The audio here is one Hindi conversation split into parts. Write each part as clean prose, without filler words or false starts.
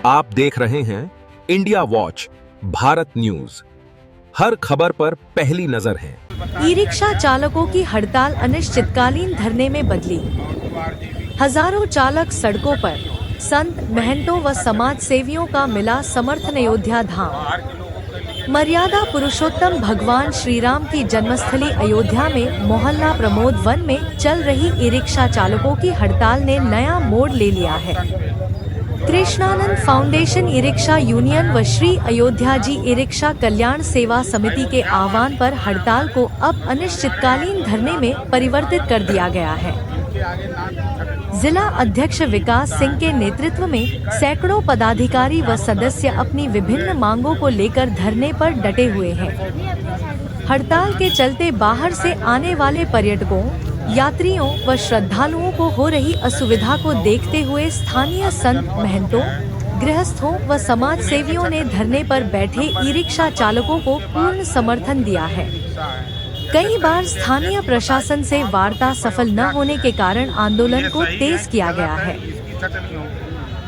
आप देख रहे हैं इंडिया वॉच भारत न्यूज। हर खबर पर पहली नजर है। ई रिक्शा चालकों की हड़ताल अनिश्चितकालीन धरने में बदली। हजारों चालक सड़कों पर, संत महंतों व समाज सेवियों का मिला समर्थन। अयोध्या धाम मर्यादा पुरुषोत्तम भगवान श्री राम की जन्मस्थली अयोध्या में मोहल्ला प्रमोद वन में चल रही ई रिक्शा चालकों की हड़ताल ने नया मोड़ ले लिया है। Krishnanand foundation e rickshaw union व श्री अयोध्या जी ई रिक्शा कल्याण सेवा समिति के आह्वान पर हड़ताल को अब अनिश्चितकालीन धरने में परिवर्तित कर दिया गया है। जिला अध्यक्ष विकास सिंह के नेतृत्व में सैकड़ों पदाधिकारी व सदस्य अपनी विभिन्न मांगों को लेकर धरने पर डटे हुए हैं। हड़ताल के चलते बाहर से आने वाले पर्यटकों, यात्रियों व श्रद्धालुओं को हो रही असुविधा को देखते हुए स्थानीय संत महंतों, गृहस्थों व समाज सेवियों ने धरने पर बैठे ई रिक्शा चालकों को पूर्ण समर्थन दिया है। कई बार स्थानीय प्रशासन से वार्ता सफल न होने के कारण आंदोलन को तेज किया गया है।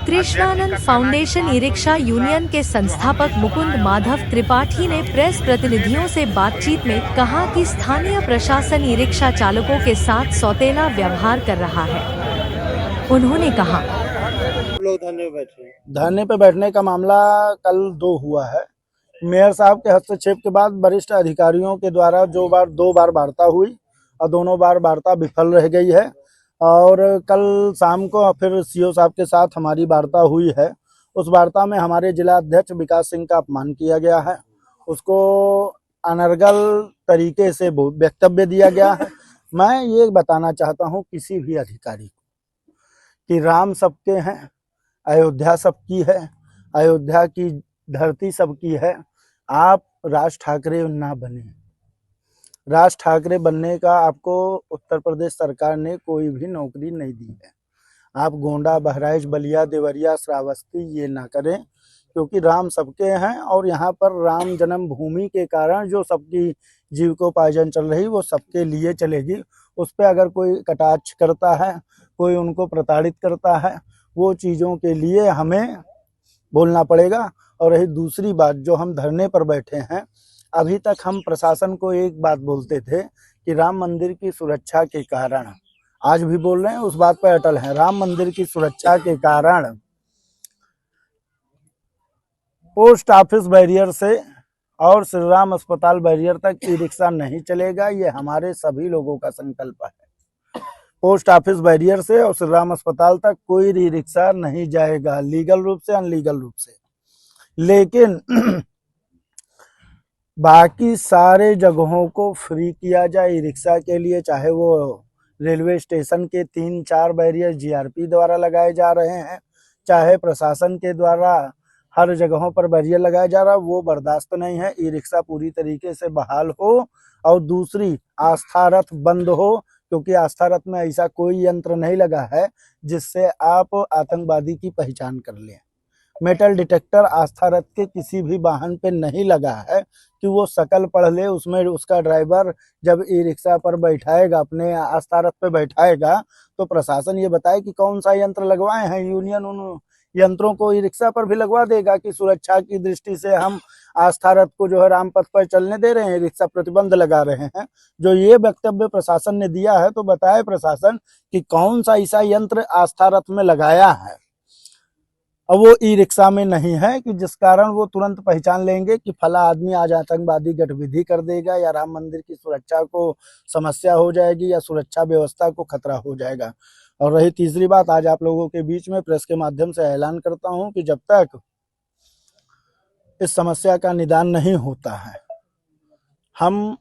Krishnanand foundation e rickshaw union के संस्थापक मुकुंद माधव त्रिपाठी ने प्रेस प्रतिनिधियों से बातचीत में कहा कि स्थानीय प्रशासन ई रिक्शा चालकों के साथ सौतेला व्यवहार कर रहा है। उन्होंने कहा, लोग धरने पे बैठने का मामला कल 2 हुआ है। मेयर साहब के हस्तक्षेप के बाद वरिष्ठ अधिकारियों के द्वारा दो बार वार्ता हुई और दोनों बार वार्ता विफल रह गई है। और कल शाम को फिर सीओ साहब के साथ हमारी वार्ता हुई है। उस वार्ता में हमारे जिला अध्यक्ष विकास सिंह का अपमान किया गया है, उसको अनर्गल तरीके से वक्तव्य दिया गया है। मैं ये बताना चाहता हूँ किसी भी अधिकारी को कि राम सबके हैं, अयोध्या सबकी है, अयोध्या की धरती सबकी है। आप राज ठाकरे ना बने। राज ठाकरे बनने का आपको उत्तर प्रदेश सरकार ने कोई भी नौकरी नहीं दी है। आप गोंडा, बहराइच, बलिया, देवरिया, श्रावस्ती ये ना करें, क्योंकि राम सबके हैं और यहाँ पर राम जन्मभूमि के कारण जो सबकी जीविकोपार्जन चल रही वो सबके लिए चलेगी। उस पर अगर कोई कटाक्ष करता है, कोई उनको प्रताड़ित करता है, वो चीज़ों के लिए हमें बोलना पड़ेगा। और रही दूसरी बात, जो हम धरने पर बैठे हैं, अभी तक हम प्रशासन को एक बात बोलते थे कि राम मंदिर की सुरक्षा के कारण, आज भी बोल रहे हैं, उस बात पर अटल हैं, राम मंदिर की सुरक्षा के कारण पोस्ट ऑफिस बैरियर से और श्री राम अस्पताल बैरियर तक ई रिक्शा नहीं चलेगा। ये हमारे सभी लोगों का संकल्प है। पोस्ट ऑफिस बैरियर से और श्री राम अस्पताल तक कोई ई रिक्शा नहीं जाएगा, लीगल रूप से, अनलीगल रूप से। लेकिन बाकी सारे जगहों को फ्री किया जाए ई रिक्शा के लिए, चाहे वो रेलवे स्टेशन के 3-4 बैरियर जीआरपी द्वारा लगाए जा रहे हैं, चाहे प्रशासन के द्वारा हर जगहों पर बैरियर लगाया जा रहा है, वो बर्दाश्त नहीं है। ई रिक्शा पूरी तरीके से बहाल हो। और दूसरी, आस्था रथ बंद हो, क्योंकि आस्था रथ में ऐसा कोई यंत्र नहीं लगा है जिससे आप आतंकवादी की पहचान कर लें। मेटल डिटेक्टर आस्था रथ के किसी भी वाहन पे नहीं लगा है कि वो शकल पढ़ ले। उसमें उसका ड्राइवर जब ई रिक्शा पर बैठाएगा, अपने आस्था रथ पे बैठाएगा, तो प्रशासन ये बताए कि कौन सा यंत्र लगवाए हैं। यूनियन उन यंत्रों को ई रिक्शा पर भी लगवा देगा कि सुरक्षा की दृष्टि से हम आस्था रथ को जो है रामपथ पर चलने दे रहे हैं, रिक्शा प्रतिबंध लगा रहे हैं। जो ये वक्तव्य प्रशासन ने दिया है, तो बताए प्रशासन कि कौन सा ऐसा यंत्र आस्था रथ में लगाया है और वो ई रिक्शा में नहीं है, कि जिस कारण वो तुरंत पहचान लेंगे कि फला आदमी आज आतंकवादी गतिविधि कर देगा, या राम मंदिर की सुरक्षा को समस्या हो जाएगी, या सुरक्षा व्यवस्था को खतरा हो जाएगा। और रही तीसरी बात, आज आप लोगों के बीच में प्रेस के माध्यम से ऐलान करता हूं कि जब तक इस समस्या का निदान नहीं होता है, हम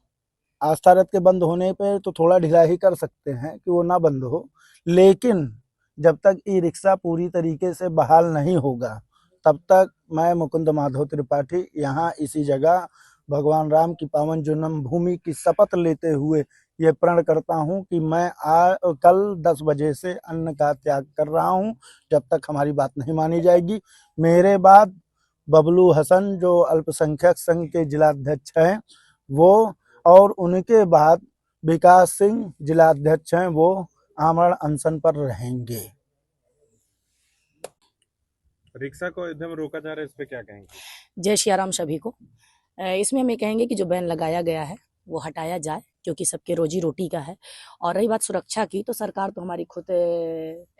आस्था रथ के बंद होने पे तो थोड़ा ढिलाई कर सकते हैं कि वो ना बंद हो, लेकिन जब तक ई रिक्शा पूरी तरीके से बहाल नहीं होगा, तब तक मैं मुकुंद माधव त्रिपाठी यहाँ इसी जगह भगवान राम की पावन जन्मभूमि की शपथ लेते हुए ये प्रण करता हूँ कि मैं कल 10 बजे से अन्न का त्याग कर रहा हूँ, जब तक हमारी बात नहीं मानी जाएगी। मेरे बाद बबलू हसन जो अल्पसंख्यक संघ के जिलाध्यक्ष हैं वो, और उनके बाद विकास सिंह जिलाध्यक्ष हैं, वो आमरण अनशन पर रहेंगे। रिक्शा को एकदम रोका जा रहा है, इस पे क्या कहेंगे? जय सियाराम सभी को। इसमें हम ये कहेंगे कि जो बैन लगाया गया है वो हटाया जाए, क्योंकि सबके रोजी रोटी का है। और रही बात सुरक्षा की, तो सरकार तो हमारी खुद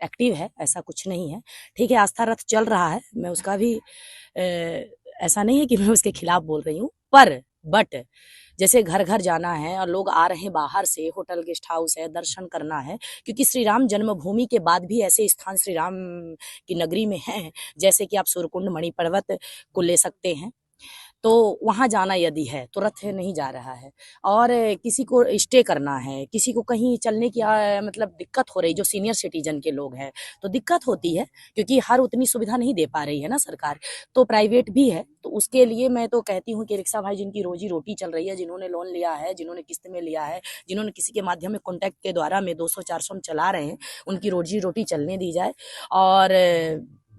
एक्टिव है, ऐसा कुछ नहीं है। ठीक है, आस्था रथ चल रहा है, मैं उसका भी ऐसा नहीं है कि मैं उसके खिलाफ बोल रही हूँ, बट जैसे घर घर जाना है और लोग आ रहे हैं बाहर से, होटल गेस्ट हाउस है, दर्शन करना है, क्योंकि श्री राम जन्मभूमि के बाद भी ऐसे स्थान श्री राम की नगरी में हैं, जैसे कि आप सूर्यकुंड मणि पर्वत को ले सकते हैं। तो वहाँ जाना यदि है तो रथ नहीं जा रहा है, और किसी को स्टे करना है, किसी को कहीं चलने की मतलब दिक्कत हो रही, जो सीनियर सिटीजन के लोग हैं तो दिक्कत होती है, क्योंकि हर उतनी सुविधा नहीं दे पा रही है ना सरकार, तो प्राइवेट भी है। तो उसके लिए मैं तो कहती हूँ कि रिक्शा भाई जिनकी रोजी रोटी चल रही है, जिन्होंने लोन लिया है, जिन्होंने किस्त में लिया है, जिन्होंने किसी के माध्यम में कॉन्टैक्ट के द्वारा में 200-400 में चला रहे हैं, उनकी रोजी रोटी चलने दी जाए। और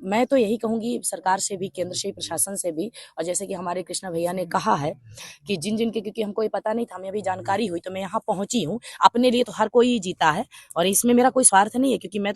मैं तो यही कहूँगी सरकार से भी, केंद्र से भी, प्रशासन से भी, और जैसे कि हमारे कृष्णा भैया ने कहा है कि जिन के, क्योंकि हमको ये पता नहीं था, हमें अभी जानकारी हुई तो मैं यहाँ पहुँची हूँ। अपने लिए तो हर कोई जीता है, और इसमें मेरा कोई स्वार्थ नहीं है, क्योंकि मैं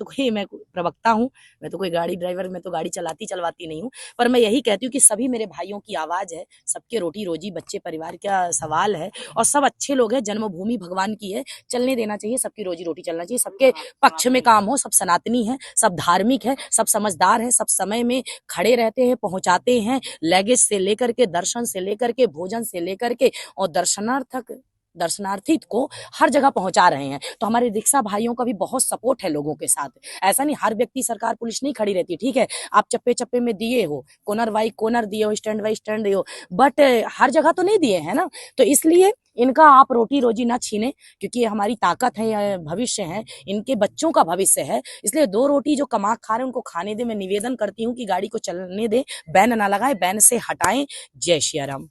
प्रवक्ता हूँ, मैं तो कोई गाड़ी ड्राइवर, मैं तो गाड़ी चलवाती नहीं हूँ। पर मैं यही कहती हूँ कि सभी मेरे भाइयों की आवाज़ है, सबके रोटी रोजी, बच्चे परिवार का सवाल है, और सब अच्छे लोग हैं, जन्मभूमि भगवान की है, चलने देना चाहिए, सबकी रोजी रोटी चलना चाहिए, सबके पक्ष में काम हो, सब सनातनी है, सब धार्मिक है, सब समझदार है, सब समय में खड़े रहते हैं, पहुंचाते हैं, लगेज से लेकर के, दर्शन से लेकर के, भोजन से लेकर के, और दर्शनार्थी को हर जगह पहुंचा रहे हैं। तो हमारे रिक्शा भाइयों का भी बहुत सपोर्ट है लोगों के साथ। ऐसा नहीं हर व्यक्ति, सरकार पुलिस नहीं खड़ी रहती, ठीक है, आप चप्पे चप्पे में दिए हो, कोनर बाई कोनर दिए हो, स्टैंड बाई स्टैंड दिए हो, बट हर जगह तो नहीं दिए हैं ना। तो इसलिए इनका आप रोटी रोजी ना छीने, क्योंकि ये हमारी ताकत है, या भविष्य है, इनके बच्चों का भविष्य है। इसलिए 2 रोटी जो कमा खा रहे हैं उनको खाने दे। मैं निवेदन करती हूँ कि गाड़ी को चलने दे, बैन ना लगाए, बैन से हटाएं। जय सिया राम।